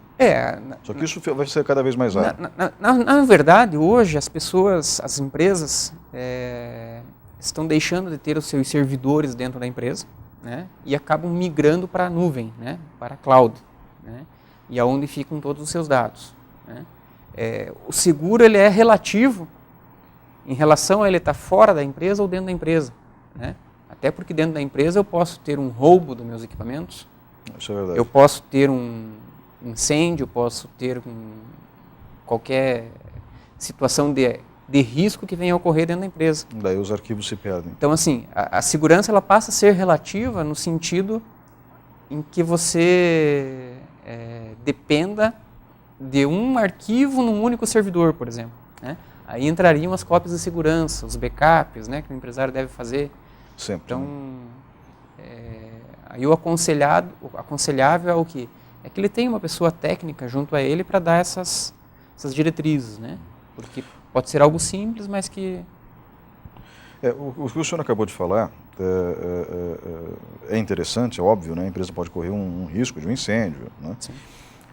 Só que isso vai ser cada vez mais raro. Na verdade, hoje, as empresas estão deixando de ter os seus servidores dentro da empresa, né, e acabam migrando para a nuvem, né, para a cloud, né, e aonde ficam todos os seus dados. Né. O seguro ele é relativo em relação a ele estar fora da empresa ou dentro da empresa. Né. Até porque dentro da empresa eu posso ter um roubo dos meus equipamentos, isso é verdade. Eu posso ter um incêndio, eu posso ter qualquer situação de risco que venha a ocorrer dentro da empresa. Daí os arquivos se perdem. Então, assim, a segurança ela passa a ser relativa no sentido em que você dependa de um arquivo num único servidor, por exemplo. Né? Aí entrariam as cópias de segurança, os backups, né, que o empresário deve fazer. Sempre. Então, aí o aconselhável é o quê? É que ele tenha uma pessoa técnica junto a ele para dar essas diretrizes, né? Porque pode ser algo simples, mas que... O que o senhor acabou de falar é interessante, é óbvio, né? A empresa pode correr um risco de um incêndio, né? Sim.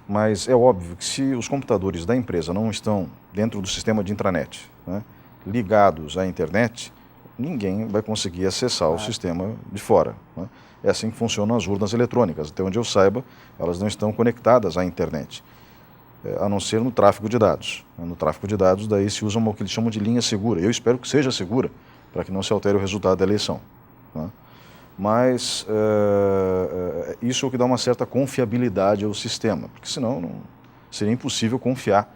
Mas é óbvio que se os computadores da empresa não estão dentro do sistema de intranet, né, ligados à internet, ninguém vai conseguir acessar o sistema de fora. Né? É assim que funcionam as urnas eletrônicas. Até onde eu saiba, elas não estão conectadas à internet, a não ser no tráfego de dados. No tráfego de dados, daí se usa o que eles chamam de linha segura. Eu espero que seja segura, para que não se altere o resultado da eleição. Né? Mas isso é o que dá uma certa confiabilidade ao sistema, porque senão não seria impossível confiar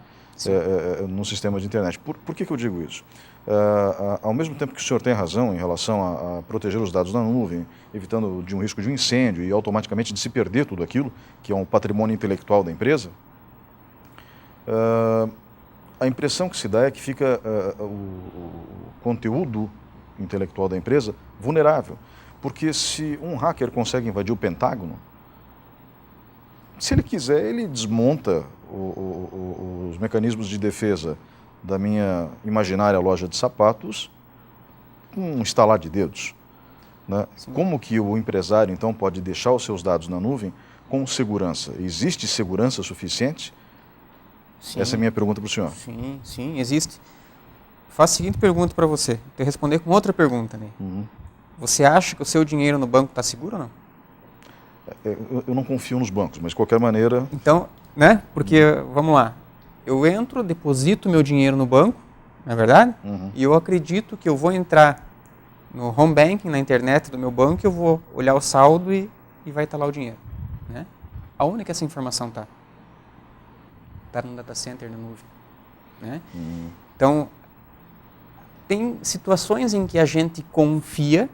no sistema de internet. Por que eu digo isso? Ao mesmo tempo que o senhor tem razão em relação a proteger os dados na nuvem, evitando de um risco de um incêndio e automaticamente de se perder tudo aquilo, que é um patrimônio intelectual da empresa, a impressão que se dá é que fica o conteúdo intelectual da empresa vulnerável. Porque se um hacker consegue invadir o Pentágono, se ele quiser, ele desmonta os mecanismos de defesa da minha imaginária loja de sapatos com um estalar de dedos. Né? Como que o empresário, então, pode deixar os seus dados na nuvem com segurança? Existe segurança suficiente? Sim. Essa é a minha pergunta para o senhor. Sim, existe. Faço a seguinte pergunta para você. Vou responder com outra pergunta. Né? Você acha que o seu dinheiro no banco está seguro ou não? Eu não confio nos bancos, mas de qualquer maneira... Então, né? Porque, vamos lá, eu entro, deposito meu dinheiro no banco, não é verdade? E eu acredito que eu vou entrar no home banking, na internet do meu banco, eu vou olhar o saldo e vai estar lá o dinheiro. Né? Aonde que essa informação está? Está no data center, na nuvem. Né? Então, tem situações em que a gente confia,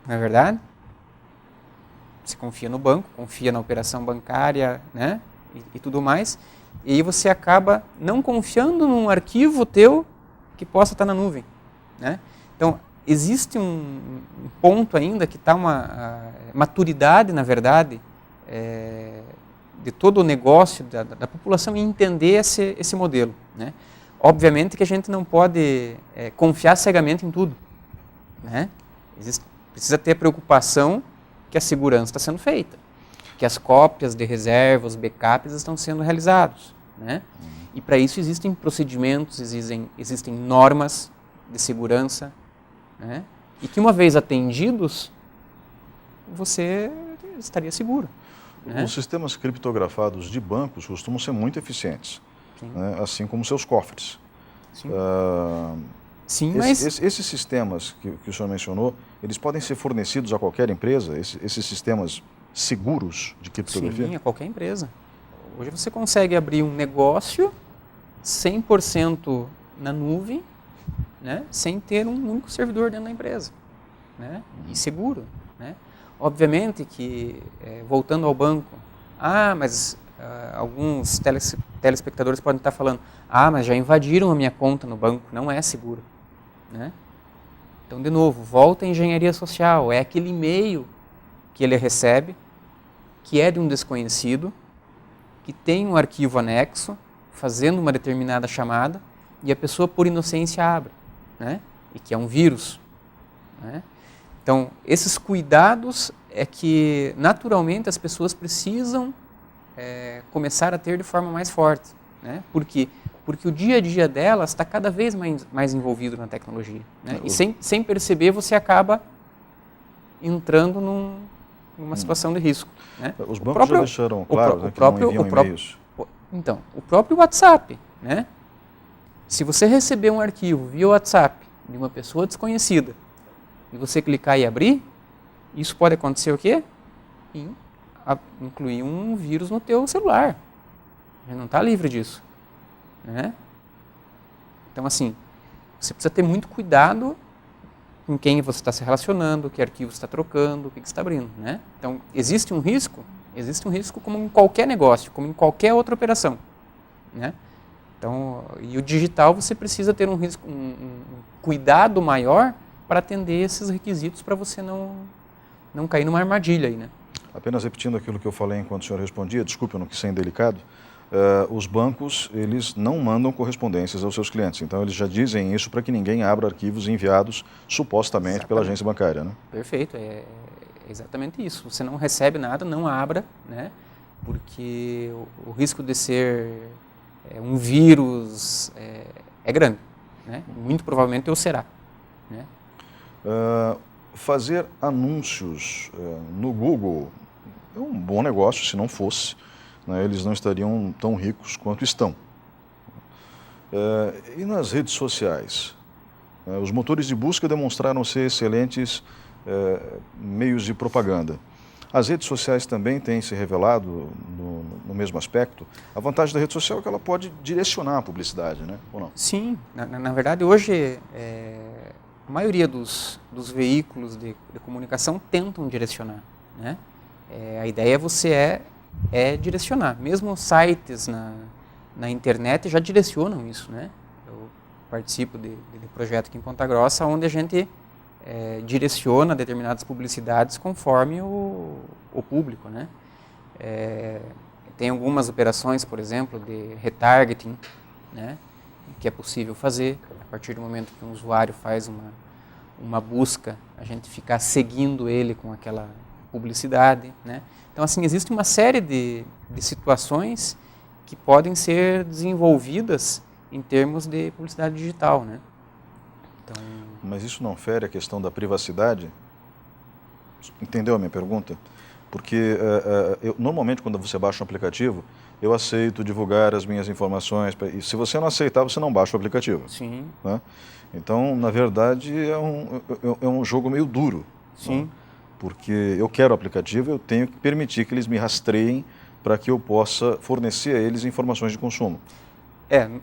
não é verdade? Você confia no banco, confia na operação bancária, né? E tudo mais. E aí você acaba não confiando num arquivo teu que possa estar na nuvem. Né? Então, existe um ponto ainda que está uma maturidade, na verdade, de todo o negócio da população em entender esse modelo. Né? Obviamente que a gente não pode confiar cegamente em tudo. Né? Precisa ter preocupação que a segurança está sendo feita, que as cópias de reserva, os backups estão sendo realizados. Né? E para isso existem procedimentos, existem normas de segurança, né? E que uma vez atendidos, você estaria seguro. Né? Os sistemas criptografados de bancos costumam ser muito eficientes, né? Assim como seus cofres. Sim. Sim, mas... Esses sistemas que o senhor mencionou, eles podem ser fornecidos a qualquer empresa, esses sistemas seguros de criptografia? Sim, a qualquer empresa. Hoje você consegue abrir um negócio 100% na nuvem, né, sem ter um único servidor dentro da empresa, né, e seguro. Né? Obviamente que, voltando ao banco, mas alguns telespectadores podem estar falando, mas já invadiram a minha conta no banco, não é seguro. Né? Então, de novo, volta à engenharia social, é aquele e-mail que ele recebe, que é de um desconhecido, que tem um arquivo anexo, fazendo uma determinada chamada, e a pessoa, por inocência, abre, né? E que é um vírus. Né? Então, esses cuidados é que, naturalmente, as pessoas precisam começar a ter de forma mais forte. Né? Por quê? Porque o dia a dia delas está cada vez mais envolvido na tecnologia. Né? E sem perceber, você acaba entrando numa situação de risco. Né? Os bancos já deixaram claro que não enviam e-mails. Então, o próprio WhatsApp, né? Se você receber um arquivo via WhatsApp de uma pessoa desconhecida e você clicar e abrir, isso pode acontecer o quê? Incluir um vírus no teu celular. Ele não está livre disso. Né? Então, assim, você precisa ter muito cuidado com quem você está se relacionando, que arquivo você está trocando, o que você está abrindo. Né? Então, existe um risco como em qualquer negócio, como em qualquer outra operação. Né? Então, e o digital você precisa ter um cuidado maior para atender esses requisitos para você não cair numa armadilha aí, né? Apenas repetindo aquilo que eu falei enquanto o senhor respondia, desculpe, eu não quis ser indelicado, os bancos, eles não mandam correspondências aos seus clientes, então eles já dizem isso para que ninguém abra arquivos enviados supostamente pela agência bancária, né? Perfeito, é exatamente isso. Você não recebe nada, não abra, né? Porque o risco de ser um vírus é grande, né? Muito provavelmente o será. Né? Fazer anúncios no Google é um bom negócio, se não fosse, né, eles não estariam tão ricos quanto estão. E nas redes sociais? Os motores de busca demonstraram ser excelentes meios de propaganda. As redes sociais também têm se revelado no mesmo aspecto. A vantagem da rede social é que ela pode direcionar a publicidade, né? Ou não? Sim, na verdade hoje a maioria dos veículos de comunicação tentam direcionar. Né? A ideia é direcionar. Mesmo sites na internet já direcionam isso. Né? Eu participo de projeto aqui em Ponta Grossa, onde a gente direciona determinadas publicidades conforme o público. Né? Tem algumas operações, por exemplo, de retargeting, né? Que é possível fazer. A partir do momento que um usuário faz uma busca, a gente ficar seguindo ele com aquela publicidade. Né? Então, assim, existe uma série de situações que podem ser desenvolvidas em termos de publicidade digital. Né? Então... Mas isso não fere a questão da privacidade? Entendeu a minha pergunta? Porque normalmente quando você baixa um aplicativo, eu aceito divulgar as minhas informações, e se você não aceitar, você não baixa o aplicativo. Sim. Né? Então, na verdade, é um jogo meio duro. Sim. Né? Porque eu quero o aplicativo, eu tenho que permitir que eles me rastreiem para que eu possa fornecer a eles informações de consumo.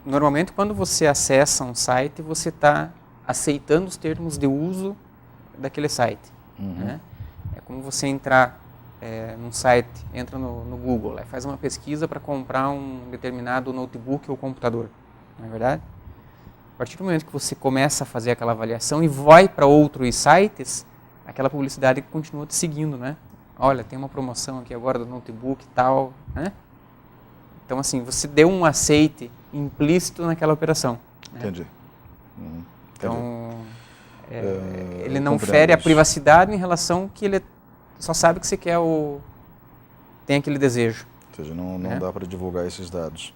Normalmente quando você acessa um site, você está aceitando os termos de uso daquele site. Né? É como você entrar num site, entra no Google, faz uma pesquisa para comprar um determinado notebook ou computador, não é verdade? A partir do momento que você começa a fazer aquela avaliação e vai para outros sites, aquela publicidade continua te seguindo, né? Olha, tem uma promoção aqui agora do notebook e tal, né? Então, assim, você deu um aceite implícito naquela operação. Né? Entendi. Então, ele não fere a privacidade em relação que ele só sabe que você quer tem aquele desejo. Ou seja, não dá para divulgar esses dados.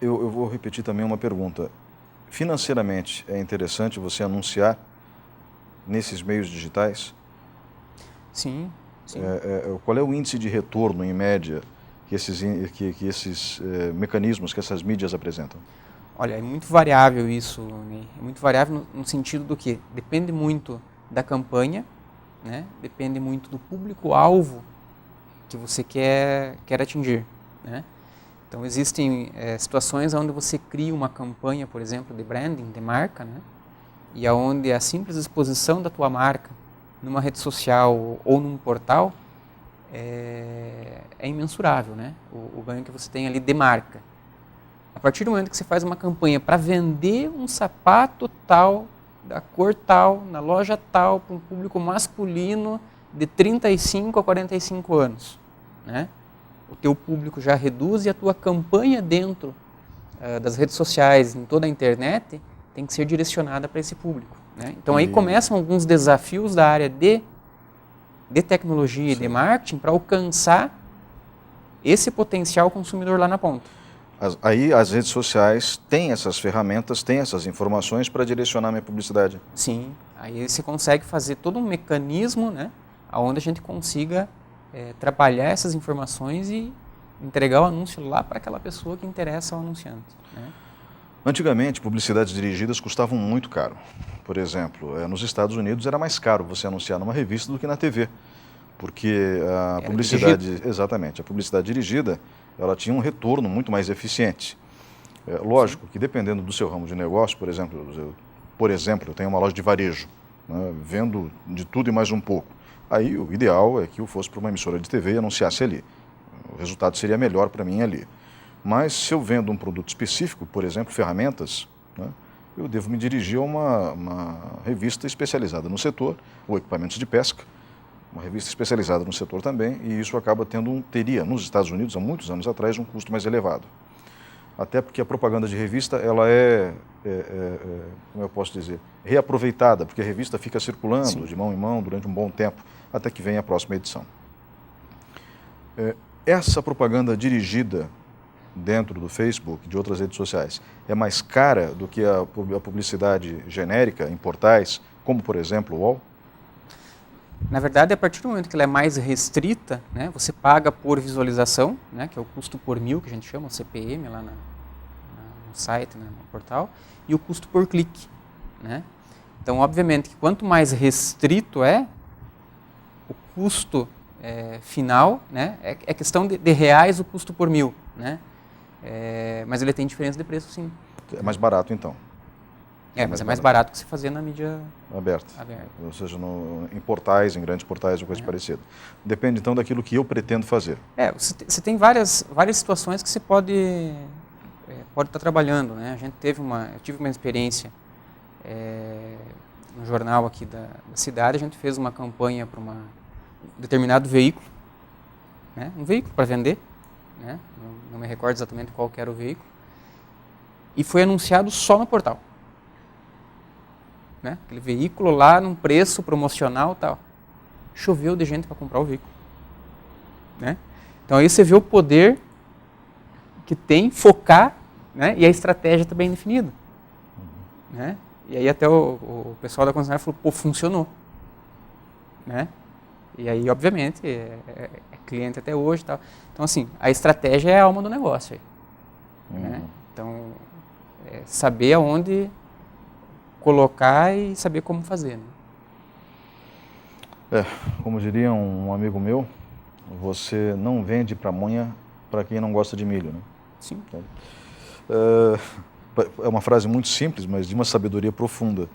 Eu vou repetir também uma pergunta. Financeiramente, é interessante você anunciar nesses meios digitais? Sim. Qual é o índice de retorno, em média, que esses mecanismos, que essas mídias apresentam? Olha, é muito variável isso, né? É muito variável no sentido do que depende muito da campanha, né? Depende muito do público-alvo que você quer atingir, né? Então, existem situações onde você cria uma campanha, por exemplo, de branding, de marca, né? E onde a simples exposição da tua marca numa rede social ou num portal é imensurável, né? O ganho que você tem ali de marca. A partir do momento que você faz uma campanha para vender um sapato tal, da cor tal, na loja tal, para um público masculino de 35 a 45 anos, né? O teu público já reduz e a tua campanha dentro das redes sociais, em toda a internet, tem que ser direcionada para esse público. Né? Então aí começam alguns desafios da área de tecnologia e de marketing para alcançar esse potencial consumidor lá na ponta. Aí as redes sociais têm essas ferramentas, têm essas informações para direcionar a minha publicidade. Sim, aí você consegue fazer todo um mecanismo, né, onde a gente consiga trabalhar essas informações e entregar o anúncio lá para aquela pessoa que interessa ao anunciante. Né? Antigamente, publicidades dirigidas custavam muito caro. Por exemplo, nos Estados Unidos era mais caro você anunciar numa revista do que na TV, porque a publicidade, exatamente, a publicidade dirigida, ela tinha um retorno muito mais eficiente. Lógico que dependendo do seu ramo de negócio, por exemplo, eu tenho uma loja de varejo, né, vendo de tudo e mais um pouco. Aí o ideal é que eu fosse para uma emissora de TV e anunciasse ali. O resultado seria melhor para mim ali. Mas se eu vendo um produto específico, por exemplo, ferramentas, né, eu devo me dirigir a uma revista especializada no setor, ou equipamentos de pesca, uma revista especializada no setor também, e isso acaba teria nos Estados Unidos, há muitos anos atrás, um custo mais elevado. Até porque a propaganda de revista, ela como eu posso dizer, reaproveitada, porque a revista fica circulando Sim. de mão em mão durante um bom tempo, até que venha a próxima edição. Essa propaganda dirigida dentro do Facebook, de outras redes sociais, é mais cara do que a publicidade genérica em portais, como por exemplo o UOL? Na verdade, a partir do momento que ela é mais restrita, né, você paga por visualização, né, que é o custo por mil, que a gente chama, o CPM, lá no site, né, no portal, e o custo por clique. Né? Então, obviamente, que quanto mais restrito o custo final, né, é questão de reais o custo por mil. Né? Mas ele tem diferença de preço, sim. É mais barato, então? Mas é mais barato que se fazer na mídia aberta. Ou seja, em portais, em grandes portais ou coisa parecida. Depende, então, daquilo que eu pretendo fazer. Você tem várias situações que você pode estar trabalhando. Né? Eu tive uma experiência no jornal aqui da cidade, a gente fez uma campanha para um determinado veículo, né? Um veículo para vender, né? Não me recordo exatamente qual que era o veículo, e foi anunciado só no portal. Né? Aquele veículo lá num preço promocional e tal. Choveu de gente para comprar o veículo. Né? Então aí você vê o poder que tem focar, né? E a estratégia está bem definida. Né? E aí até o pessoal da concessionária falou, funcionou. né? E aí, obviamente, é cliente até hoje e tal. Então, assim, a estratégia é a alma do negócio aí, né? Então, saber aonde colocar e saber como fazer, né? Como diria um amigo meu, você não vende pamonha para quem não gosta de milho, né? Sim. É uma frase muito simples, mas de uma sabedoria profunda.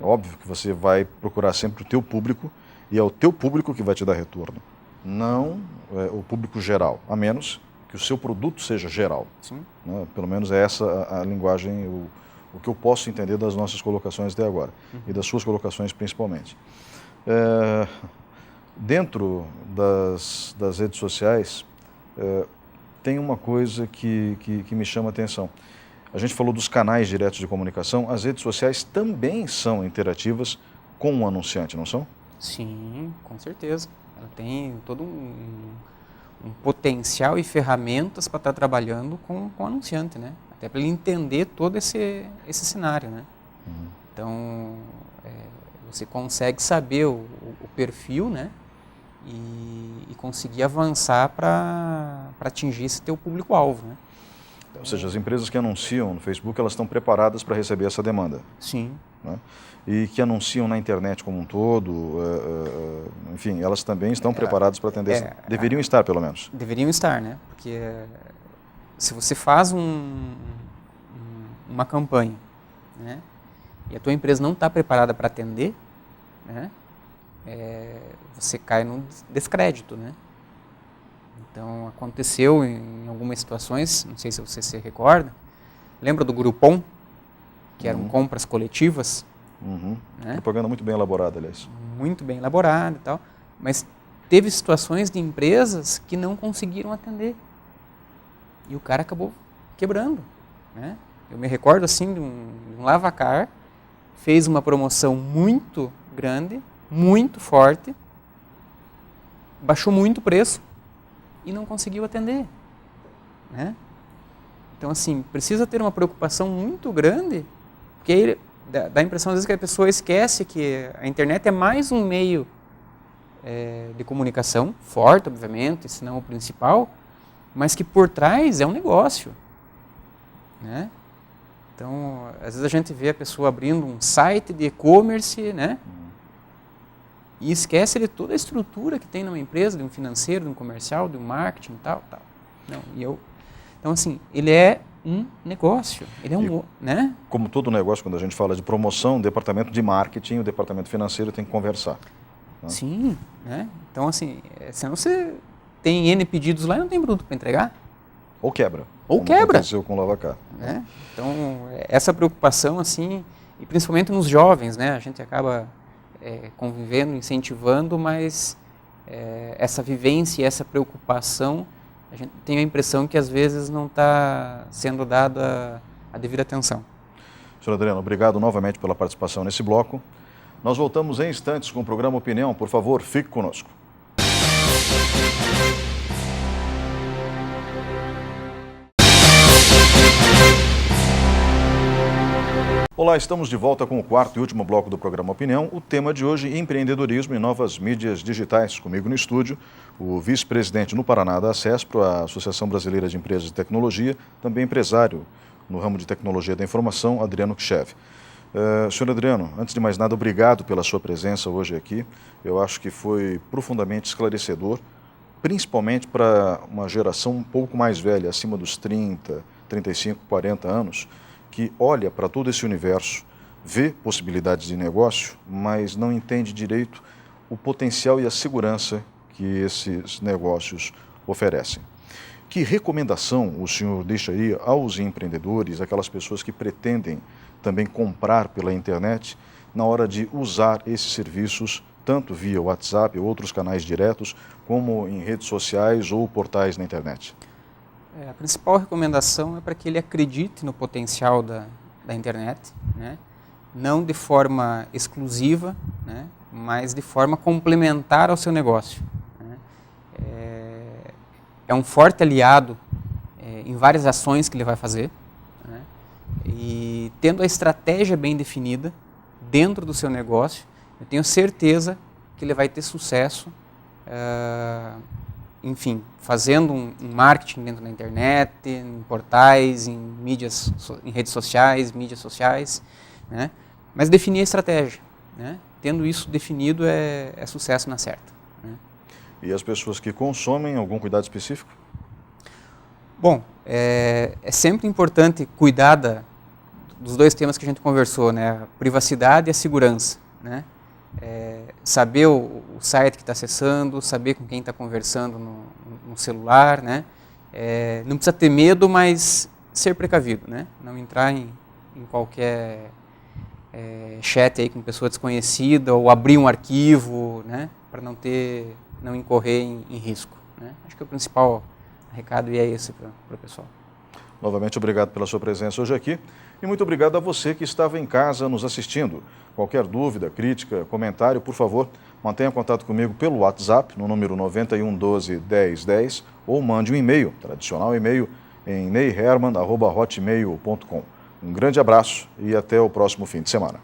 Óbvio que você vai procurar sempre o teu público e é o teu público que vai te dar retorno, não o público geral, a menos que o seu produto seja geral. Sim. Né? Pelo menos é essa a linguagem, o que eu posso entender das nossas colocações até agora e das suas colocações principalmente. Dentro das redes sociais, tem uma coisa que me chama a atenção. A gente falou dos canais diretos de comunicação, as redes sociais também são interativas com o anunciante, não são? Sim, com certeza. Ela tem todo um potencial e ferramentas para estar trabalhando com o anunciante, né? Até para ele entender todo esse cenário, né? Então, você consegue saber o perfil, né? E conseguir avançar para atingir esse teu público-alvo, né? Ou seja, as empresas que anunciam no Facebook, elas estão preparadas para receber essa demanda. Sim. Né? E que anunciam na internet como um todo, enfim, elas também estão preparadas para atender. Deveriam estar, pelo menos. Deveriam estar, né? Porque se você faz uma campanha, né? E a tua empresa não está preparada para atender, né? Você cai no descrédito, né? Então, aconteceu em algumas situações, não sei se você se recorda, lembra do Groupon, que eram compras coletivas? Né? Propaganda muito bem elaborada, aliás. Muito bem elaborada e tal, mas teve situações de empresas que não conseguiram atender. E o cara acabou quebrando, né? Eu me recordo, assim, de um Lavacar, fez uma promoção muito grande, muito forte, baixou muito o preço e não conseguiu atender, né? Então, assim, precisa ter uma preocupação muito grande, porque aí dá a impressão, às vezes, que a pessoa esquece que a internet é mais um meio de comunicação, forte, obviamente, se não o principal, mas que por trás é um negócio, né? Então, às vezes a gente vê a pessoa abrindo um site de e-commerce, né? E esquece de toda a estrutura que tem numa empresa, de um financeiro, de um comercial, de um marketing, tal. Não, então, assim, ele é um negócio, ele é né? Como todo negócio, quando a gente fala de promoção, o departamento de marketing, o departamento financeiro tem que conversar. Né? Sim, né? Então, assim, senão você tem N pedidos lá e não tem produto para entregar. Ou quebra. Ou como quebra. Aconteceu com o Lavacar. Né? Então, essa preocupação, assim, e principalmente nos jovens, né? A gente acaba convivendo, incentivando, mas essa vivência e essa preocupação, a gente tem a impressão que às vezes não está sendo dada a devida atenção. Senhor Adriano, obrigado novamente pela participação nesse bloco. Nós voltamos em instantes com o programa Opinião. Por favor, fique conosco. Olá, estamos de volta com o quarto e último bloco do programa Opinião. O tema de hoje, empreendedorismo e novas mídias digitais. Comigo no estúdio, o vice-presidente no Paraná da ACESPRO, a Associação Brasileira de Empresas de Tecnologia, também empresário no ramo de tecnologia da informação, Adriano Kchev. Senhor Adriano, antes de mais nada, obrigado pela sua presença hoje aqui. Eu acho que foi profundamente esclarecedor, principalmente para uma geração um pouco mais velha, acima dos 30, 35, 40 anos, que olha para todo esse universo, vê possibilidades de negócio, mas não entende direito o potencial e a segurança que esses negócios oferecem. Que recomendação o senhor deixaria aos empreendedores, aquelas pessoas que pretendem também comprar pela internet, na hora de usar esses serviços, tanto via WhatsApp ou outros canais diretos, como em redes sociais ou portais na internet? A principal recomendação é para que ele acredite no potencial da internet, né? Não de forma exclusiva, né? Mas de forma complementar ao seu negócio. Né? É um forte aliado em várias ações que ele vai fazer, né? E tendo a estratégia bem definida dentro do seu negócio, eu tenho certeza que ele vai ter sucesso, enfim, fazendo um marketing dentro da internet, em portais, em mídias, em redes sociais, mídias sociais, né? Mas definir a estratégia, né? Tendo isso definido é sucesso na certa, né? E as pessoas que consomem, algum cuidado específico? Bom, é sempre importante cuidar dos dois temas que a gente conversou, né? A privacidade e a segurança, né? Saber o site que está acessando, saber com quem está conversando no celular, né? Não precisa ter medo, mas ser precavido, né? Não entrar em qualquer chat aí com pessoa desconhecida ou abrir um arquivo, né? Para não incorrer em risco, né? Acho que o principal recado é esse para o pessoal. Novamente, obrigado pela sua presença hoje aqui e muito obrigado a você que estava em casa nos assistindo. Qualquer dúvida, crítica, comentário, por favor, mantenha contato comigo pelo WhatsApp, no número 91 12 10 10, ou mande um e-mail, tradicional e-mail, em neyherman@hotmail.com. Um grande abraço e até o próximo fim de semana.